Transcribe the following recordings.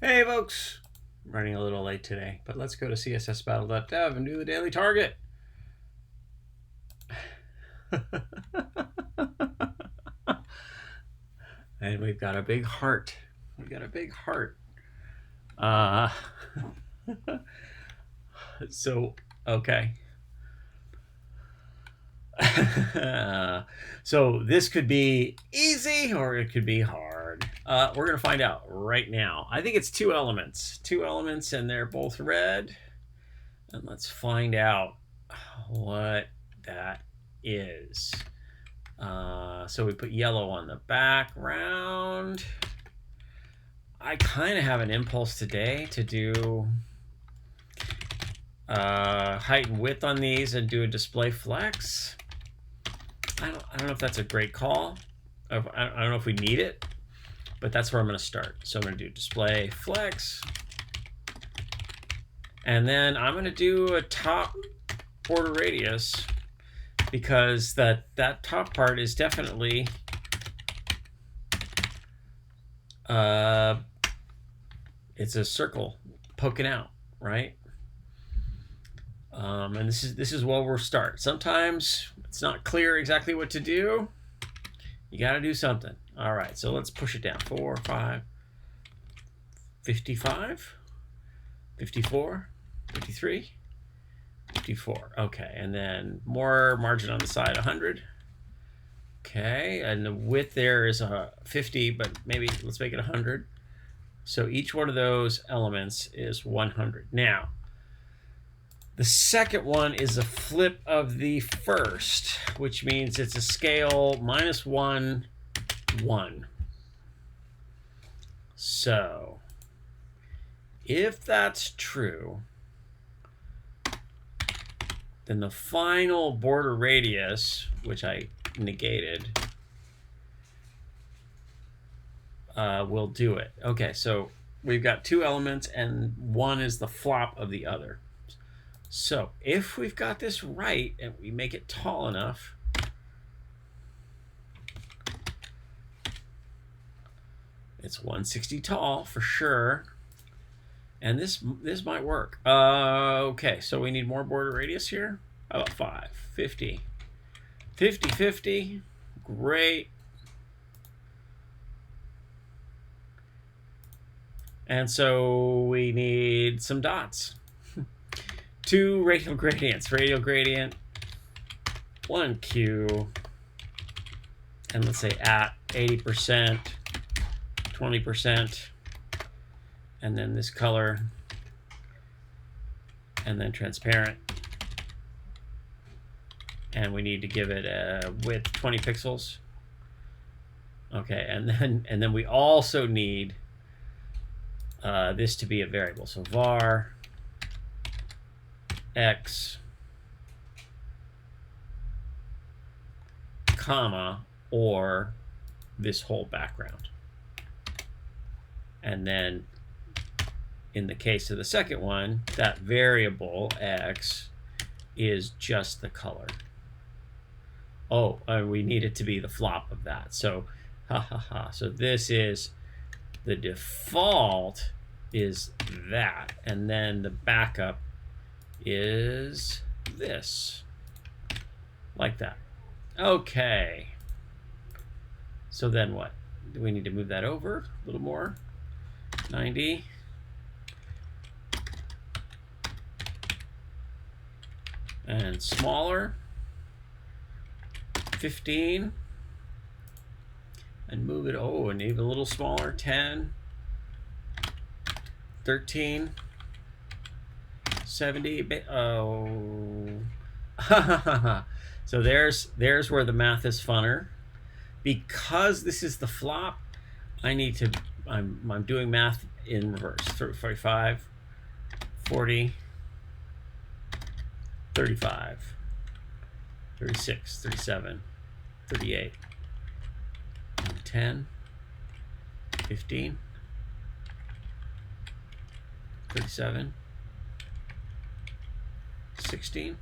Hey folks, I'm running a little late today, but let's go to CSSBattle.dev and do the daily target. And we've got a big heart. We've got a big heart. Okay. So this could be easy or it could be hard. We're going to find out right now. I think it's two elements, and they're both red. And let's find out what that is. So we put yellow on the background. I kind of have an impulse today to do height and width on these and do a display flex. I don't know if that's a great call. I don't know if we need it, but that's where I'm going to start. So I'm going to do display flex. And then I'm going to do a top border radius because that top part is definitely it's a circle poking out, right? And this is where we'll start. Sometimes it's not clear exactly what to do. You got to do something. All right, so let's push it down. 4, 5, 55, 54, 53, 54. Okay, and then more margin on the side, 100. Okay, and the width there is 50, but maybe let's make it 100. So each one of those elements is 100. Now, the second one is a flip of the first, which means it's a scale -1, 1. So if that's true, then the final border radius, which I negated, will do it. Okay, so we've got two elements and one is the flop of the other. So if we've got this right and we make it tall enough, it's 160 tall for sure. And this might work. Okay, so we need more border radius here. How about 5, 50, 50, 50. Great. And so we need some dots. 2 radial gradients. Radial gradient, 1 Q, and let's say at 80%, 20%, and then this color, and then transparent. And we need to give it a width 20 pixels. Okay, and then we also need this to be a variable. So var x, comma, or this whole background. And then in the case of the second one, that variable x is just the color. Oh, we need it to be the flop of that. So, So this is the default is that, and then the backup is this, like that. Okay. So then what? Do we need to move that over a little more? 90. And smaller. 15. And move it, and even a little smaller, 10. 13. 70. Oh. So there's where the math is funner. Because this is the flop, I'm doing math in reverse. 45, 40, 35, 36, 37, 38, 10, 15, 37, 16,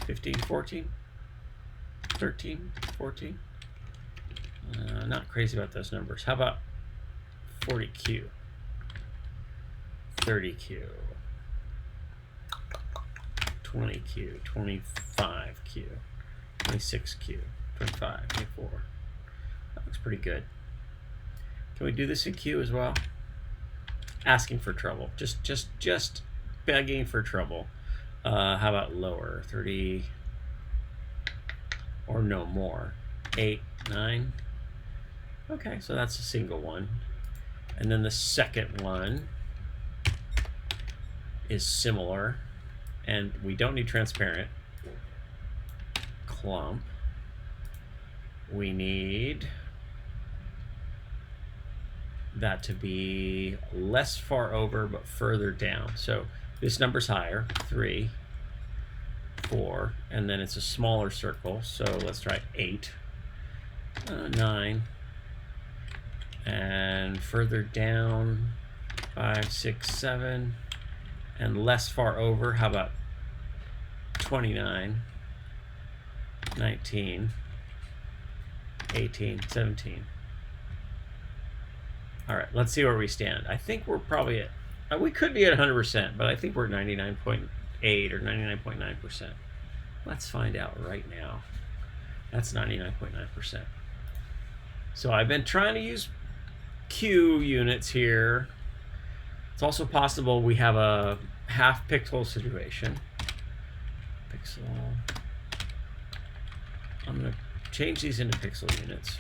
15, 14, 13, 14. Not crazy about those numbers. How about 40Q? 30Q, 20Q, 25Q, 26Q, 25, 24. That looks pretty good. Can we do this in Q as well? Asking for trouble. Just begging for trouble. How about lower? 30 or no more. 8, 9. Okay, so that's a single one. And then the second one is similar. And we don't need transparent. Clump. We need that to be less far over but further down. So this number's higher, 3, 4, and then it's a smaller circle. So let's try 8, 9, and further down, 5, 6, 7, and less far over. How about 29, 19, 18, 17. All right, let's see where we stand. I think we're probably at, we could be at 100%, but I think we're 99.8 or 99.9%. Let's find out right now. That's 99.9%. So I've been trying to use Q units here. It's also possible we have a half pixel situation. Pixel. I'm going to change these into pixel units.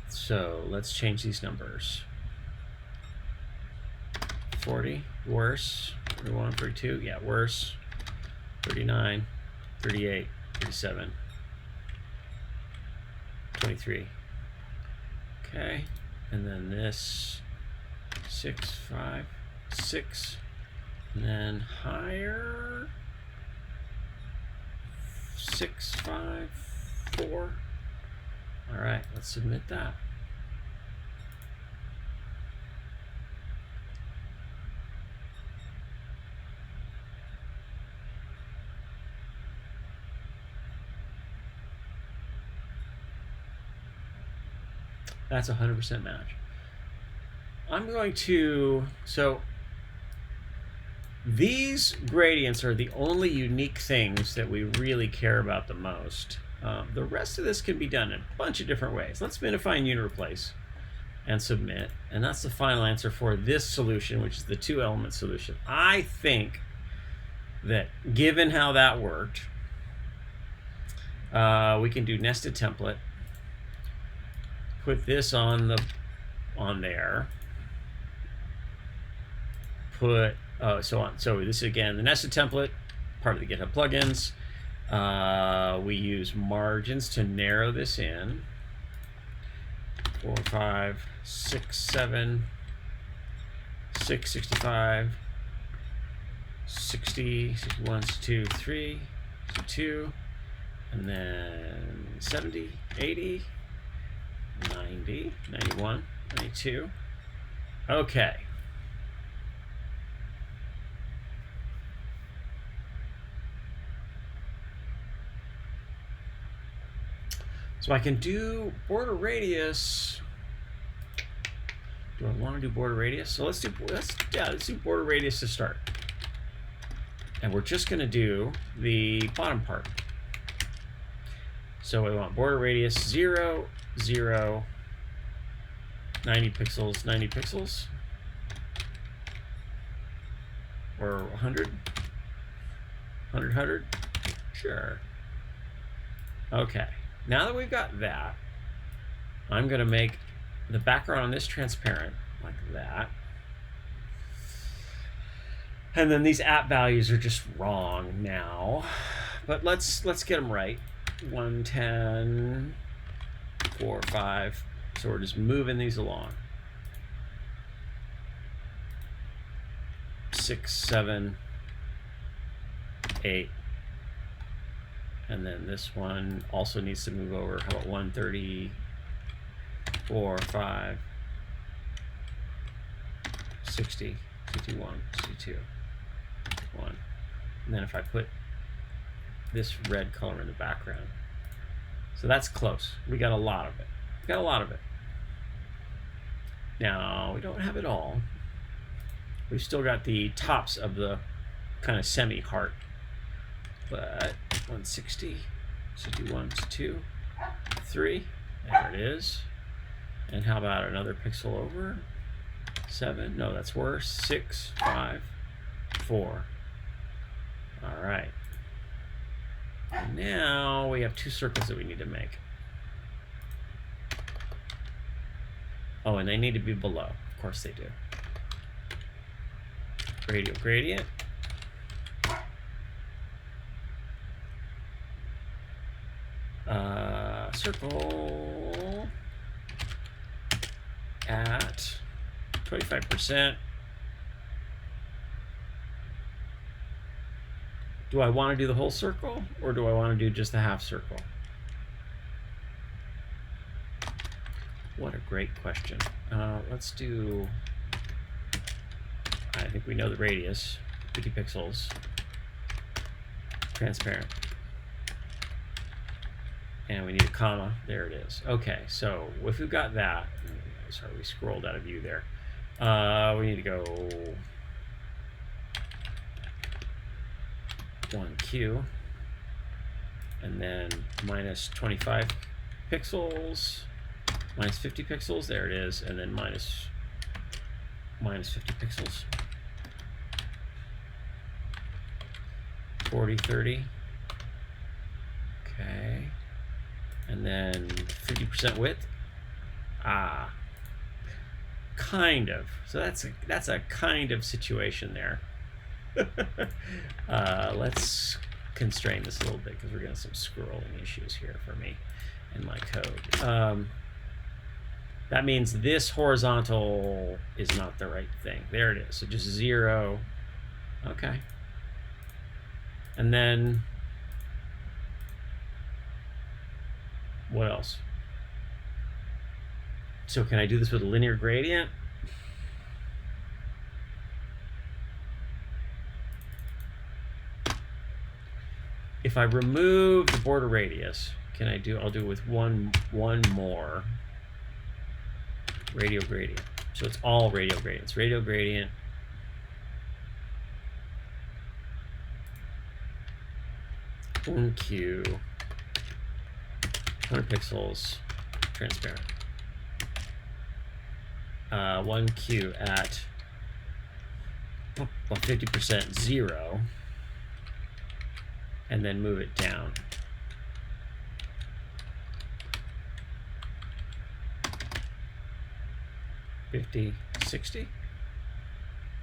So let's change these numbers. 40, worse. 31, 32, yeah, worse. 39, 38, 37, 23. Okay, and then this 6, 5, 6, and then higher 6, 5, 4. All right, let's submit that. That's 100% match. I'm going to, so these gradients are the only unique things that we really care about the most. The rest of this can be done in a bunch of different ways. Let's minify and unit replace and submit. And that's the final answer for this solution, which is the 2-element solution. I think that given how that worked, we can do nested template. Put this on there. Put so on. So this is again the nested template, part of the GitHub plugins. We use margins to narrow this in. 4, 5, 6, 7, 6, 65, 60, 61, 62, 3, 62, and then 70, 80. 90, 91, 92. Okay. So I can do border radius. Do I want to do border radius? So let's do border radius to start. And we're just going to do the bottom part. So we want border radius 0, 0, 90 pixels, 90 pixels, or 100, 100, 100, sure. Okay, now that we've got that, I'm going to make the background on this transparent, like that. And then these app values are just wrong now, but let's get them right. 110, 4, 5. So we're just moving these along. 6, 7, 8. And then this one also needs to move over. How about 130, 4, 5, 60, 61, 62, 1. And then if I put this red color in the background. So that's close. We got a lot of it. Got a lot of it. Now, we don't have it all. We've still got the tops of the kind of semi-heart. But 160, 61, 2, 3. There it is. And how about another pixel over? 7. No, that's worse. 6, 5, 4. All right. And now we have 2 circles that we need to make. Oh, and they need to be below. Of course they do. Radial gradient. Circle at 25%. Do I want to do the whole circle, or do I want to do just the half circle? What a great question. Let's do, I think we know the radius, 50 pixels, transparent. And we need a comma. There it is. Okay, so if we've got that, sorry, we scrolled out of view there. We need to go 1Q, and then minus 25 pixels, minus 50 pixels. There it is, and then minus 50 pixels. 40, 30. Okay. And then 50% width. Ah, kind of. So that's a kind of situation there. Let's constrain this a little bit because we're getting some scrolling issues here for me in my code. That means this horizontal is not the right thing. There it is. So just 0. Okay. And then what else? So can I do this with a linear gradient? If I remove the border radius, can I do? I'll do it with one more radial gradient. So it's all radial gradients. Radial gradient. One Q. 100 pixels, transparent. 1Q at 50% 0, and then move it down. $50, $60.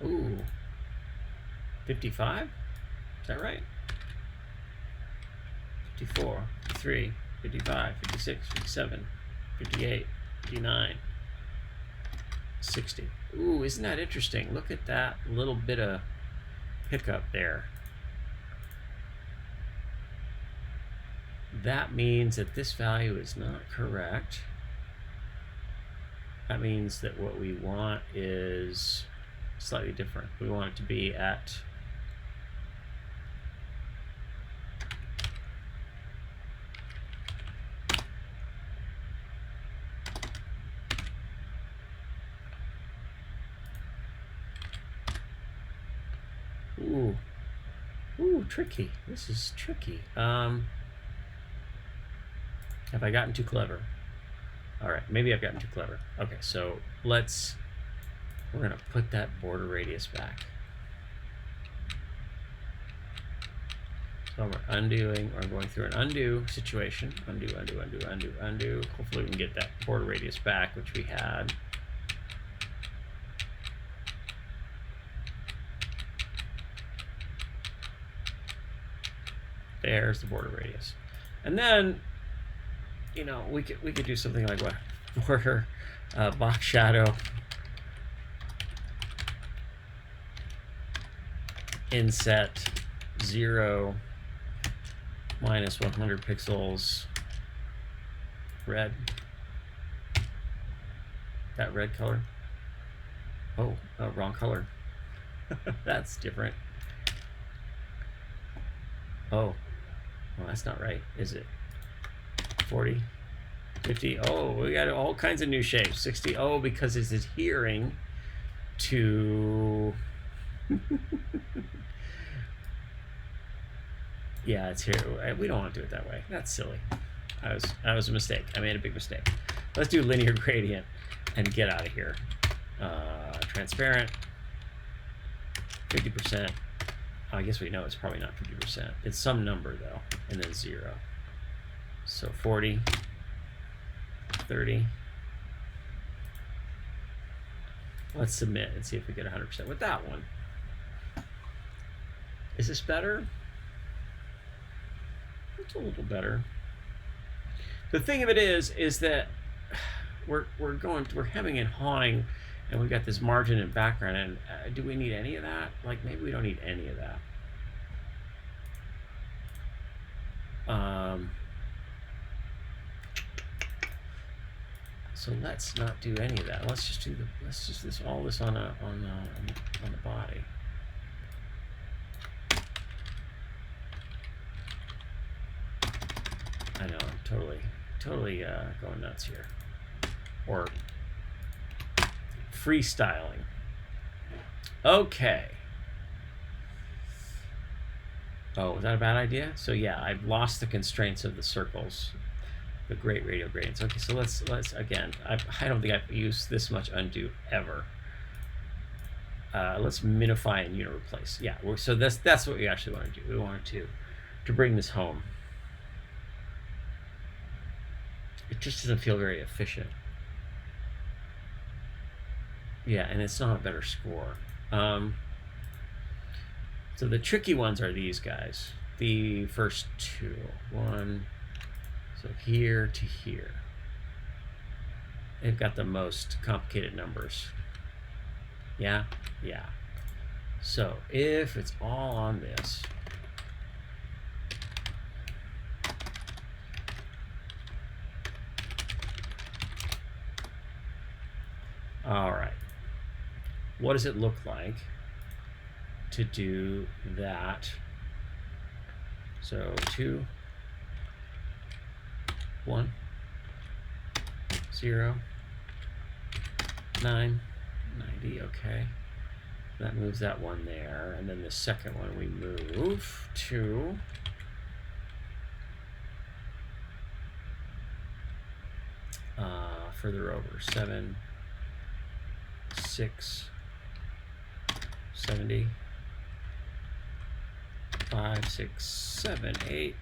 Ooh, 55. Is that right? 54, 53. 55, 56, 57, 58, 59, 60. Ooh, isn't that interesting? Look at that little bit of hiccup there. That means that this value is not correct. That means that what we want is slightly different. We want it to be at Ooh, tricky. This is tricky. Have I gotten too clever? All right, maybe I've gotten too clever. Okay, so we're gonna put that border radius back. So we're undoing, or going through an undo situation. Undo, undo, undo, undo, undo. Hopefully we can get that border radius back, which we had. There's the border radius. And then, you know, we could do something like what? Border box shadow inset 0 minus 100 pixels red. That red color. Oh, wrong color. That's different. Oh, well, that's not right, is it? 40. 50. Oh, we got all kinds of new shapes. 60. Oh, because it's adhering to. Yeah, it's here. We don't want to do it that way. That's silly. That was a mistake. I made a big mistake. Let's do linear gradient and get out of here. Transparent. 50%. I guess we know it's probably not 50%. It's some number though, and then 0. So 40, 30. Let's submit and see if we get 100% with that one. Is this better? It's a little better. The thing of it is that we're hemming and hawing, and we've got this margin and background, and do we need any of that? Like, maybe we don't need any of that. So let's not do any of that. Let's just do all this on the body. I know, I'm totally going nuts here, or freestyling. Okay. Oh, was that a bad idea? So yeah, I've lost the constraints of the circles, the great radial gradients. Okay, so let's again. I don't think I've used this much undo ever. Let's minify and unit replace. Yeah, so that's what we actually want to do. We wanted to bring this home. It just doesn't feel very efficient. Yeah, and it's not a better score. So the tricky ones are these guys. The first two. One, so here to here. They've got the most complicated numbers. Yeah? Yeah. So if it's all on this, all right. What does it look like to do that? So 2, 1, 0, 9, 90, okay. That moves that one there, and then the second one we move to further over, 7, 6, 70, 5, 6, 7, 8,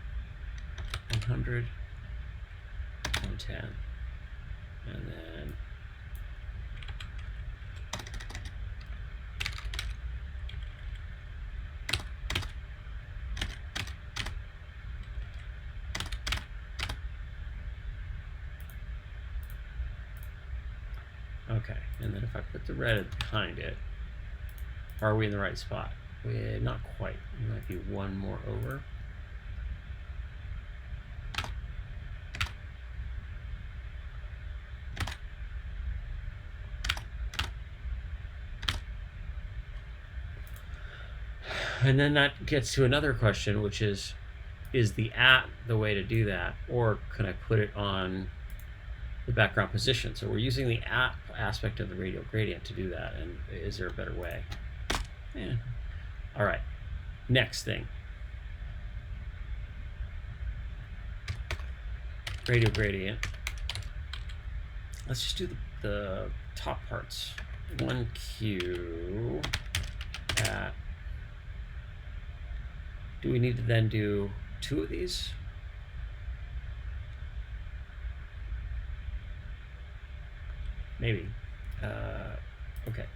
100, 110, and then okay, and then if I put the red behind it, are we in the right spot? Not quite. We might be one more over. And then that gets to another question, which is the at the way to do that, or can I put it on the background position? So we're using the at aspect of the radial gradient to do that, and is there a better way? Yeah. All right, next thing. Radial gradient. Let's just do the top parts. 1Q at. Do we need to then do 2 of these? Maybe. Okay.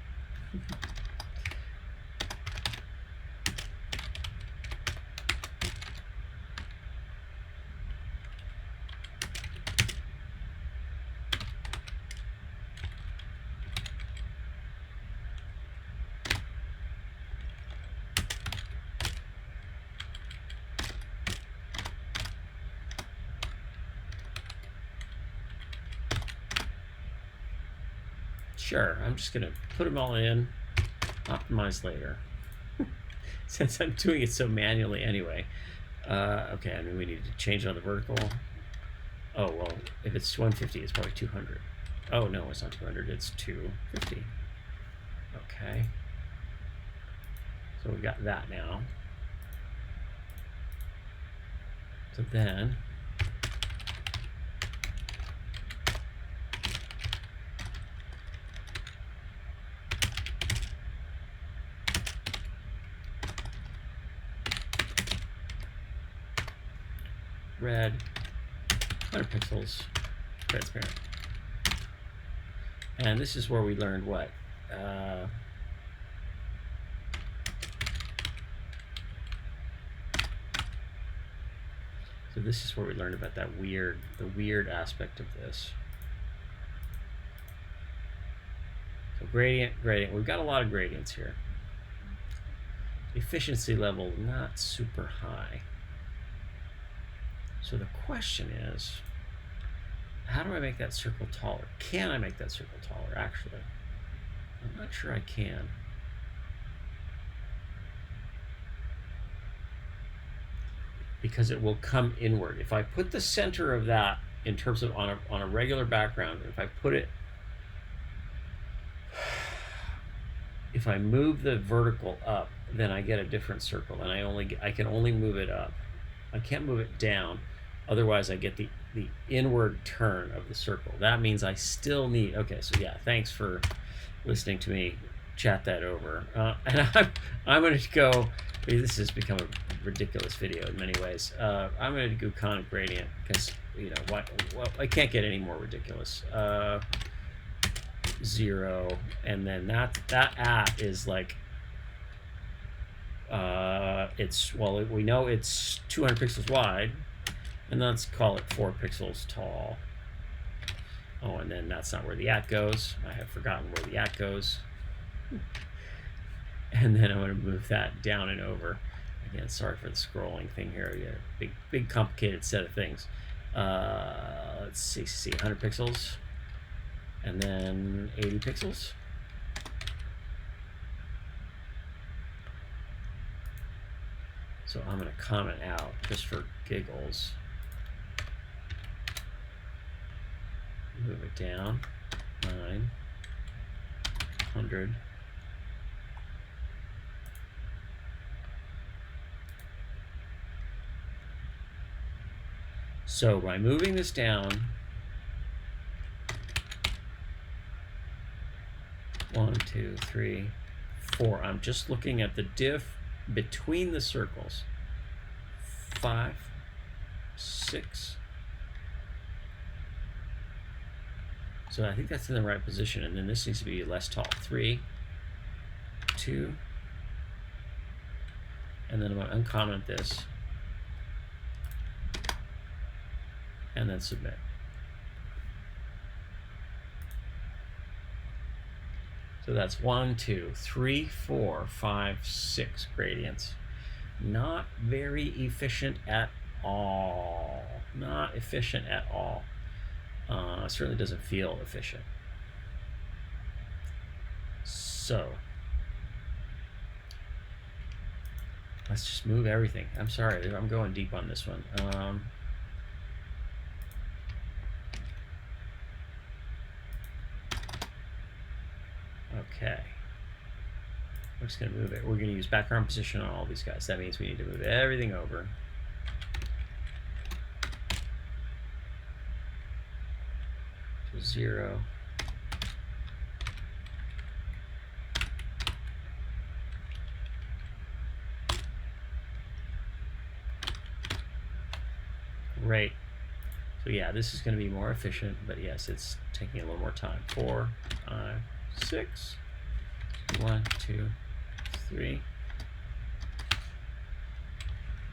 Sure, I'm just gonna put them all in, optimize later. Since I'm doing it so manually anyway. Okay, I mean we need to change it on the vertical. Oh, well, if it's 150, it's probably 200. Oh, no, it's not 200, it's 250. Okay. So we got that now. So then, red, 100 pixels, transparent. And this is where we learned what? So this is where we learned about that the weird aspect of this. So gradient. We've got a lot of gradients here. Efficiency level, not super high. So the question is, how do I make that circle taller? Can I make that circle taller, actually? I'm not sure I can. Because it will come inward. If I put the center of that in terms of on a regular background, if I put it, if I move the vertical up, then I get a different circle, and I can only move it up. I can't move it down, otherwise I get the inward turn of the circle. That means I still need. Okay, so yeah, thanks for listening to me chat that over. And I'm going to go. This has become a ridiculous video in many ways. I'm going to do conic gradient because I can't get any more ridiculous. 0, and then that at is like we know it's 200 pixels wide, and let's call it 4 pixels tall. Oh, and then that's not where the at goes. I have forgotten where the at goes. And then I'm going to move that down and over. Again, sorry for the scrolling thing here. Yeah, big complicated set of things. Let's see, 100 pixels, and then 80 pixels. So I'm going to comment out just for giggles. Move it down, 900. So by moving this down, 1, 2, 3, 4. I'm just looking at the diff between the circles. 5, 6. So I think that's in the right position, and then this needs to be less tall. 3, 2, and then I'm going to uncomment this, and then submit. So that's 1, 2, 3, 4, 5, 6 gradients. Not very efficient at all. Not efficient at all. Certainly doesn't feel efficient. So let's just move everything. I'm sorry, I'm going deep on this one. Okay. We're just going to move it. We're going to use background position on all these guys. That means we need to move everything over. To 0. Great. So yeah, this is going to be more efficient, but yes, it's taking a little more time. 4, 5, 6. 1, 2, 3.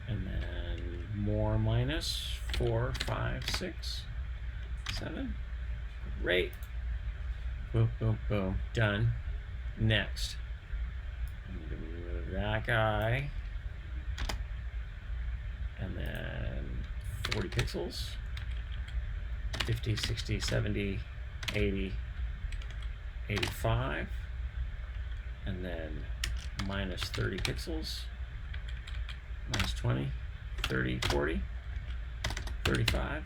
And then more minus 4, 5, 6, 7. Great. Boom, boom, boom. Done. Next. I'm going to move that guy. And then 40 pixels. 50, 60, 70, 80, 85. And then minus 30 pixels. Minus 20, 30, 40, 35.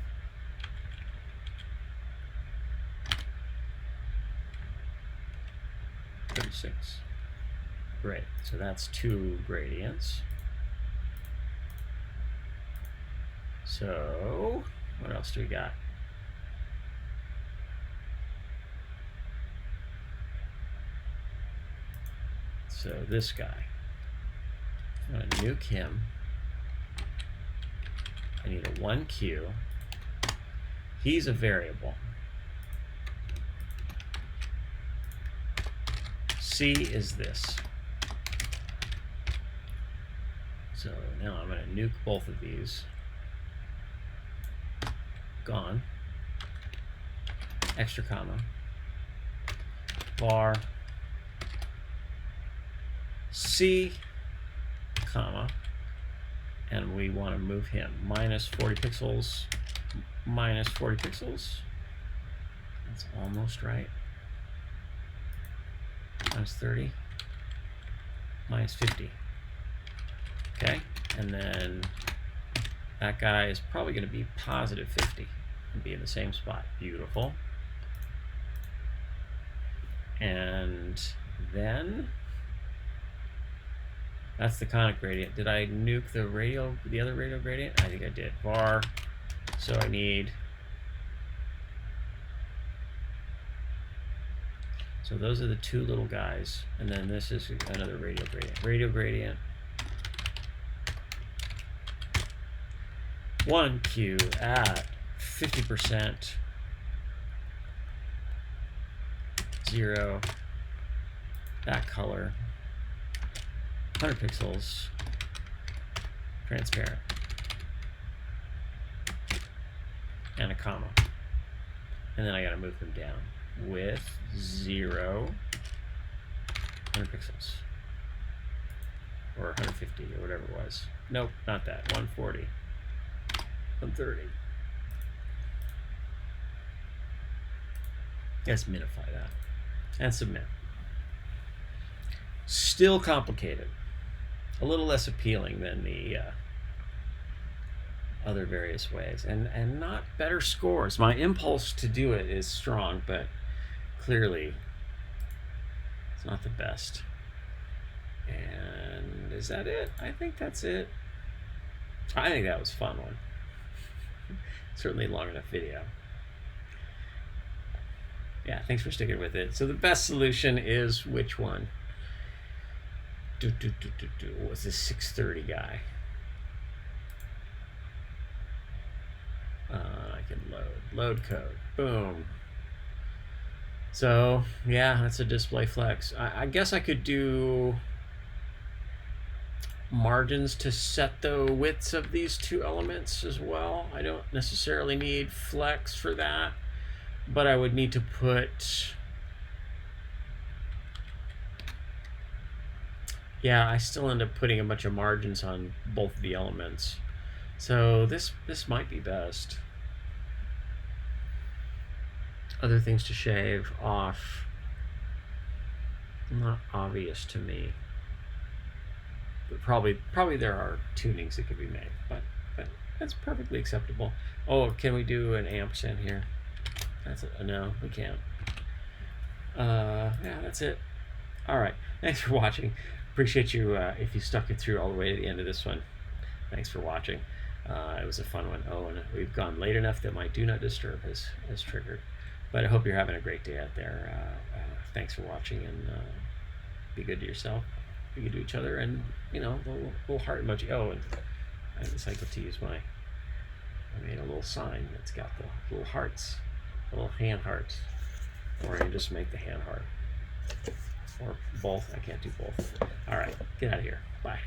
36. Great. So that's 2 gradients. So what else do we got? So this guy, I'm going to nuke him. I need a 1Q. He's a variable. C is this. So now I'm going to nuke both of these. Gone. Extra comma. Var C, comma, and we want to move him minus 40 pixels, minus 40 pixels. That's almost right. Minus 30, minus 50. Okay, and then that guy is probably going to be positive 50 and be in the same spot. Beautiful. And then that's the conic gradient. Did I nuke the other radial gradient? I think I did. Var. So I need. So those are the 2 little guys, and then this is another radial gradient. Radial gradient. 1Q at 50%. 0. That color. 100 pixels, transparent, and a comma. And then I got to move them down with 0, 100 pixels, or 150, or whatever it was. Nope, not that. 140, 130. Let's minify that and submit. Still complicated. A little less appealing than the other various ways, and not better scores. My impulse to do it is strong, but clearly it's not the best. And is that it? I think that's it. I think that was a fun one. Certainly long enough video. Yeah, thanks for sticking with it. So the best solution is which one? What's this 630 guy? I can load code. Boom. So yeah, that's a display flex. I guess I could do margins to set the widths of these 2 elements as well. I don't necessarily need flex for that, but I would need to put. Yeah, I still end up putting a bunch of margins on both of the elements. So this might be best. Other things to shave off. Not obvious to me. But probably there are tunings that could be made, but that's perfectly acceptable. Oh, can we do an ampersand here? That's a no, we can't. Yeah, that's it. All right, thanks for watching. Appreciate you if you stuck it through all the way to the end of this one. Thanks for watching. It was a fun one. Oh, and we've gone late enough that my do not disturb has triggered. But I hope you're having a great day out there. Thanks for watching, and be good to yourself, be good to each other, and the little heart emoji. Oh, and I decided to use I made a little sign that's got the little hearts, little hand hearts, or I can just make the hand heart. Or both. I can't do both. All right, get out of here. Bye.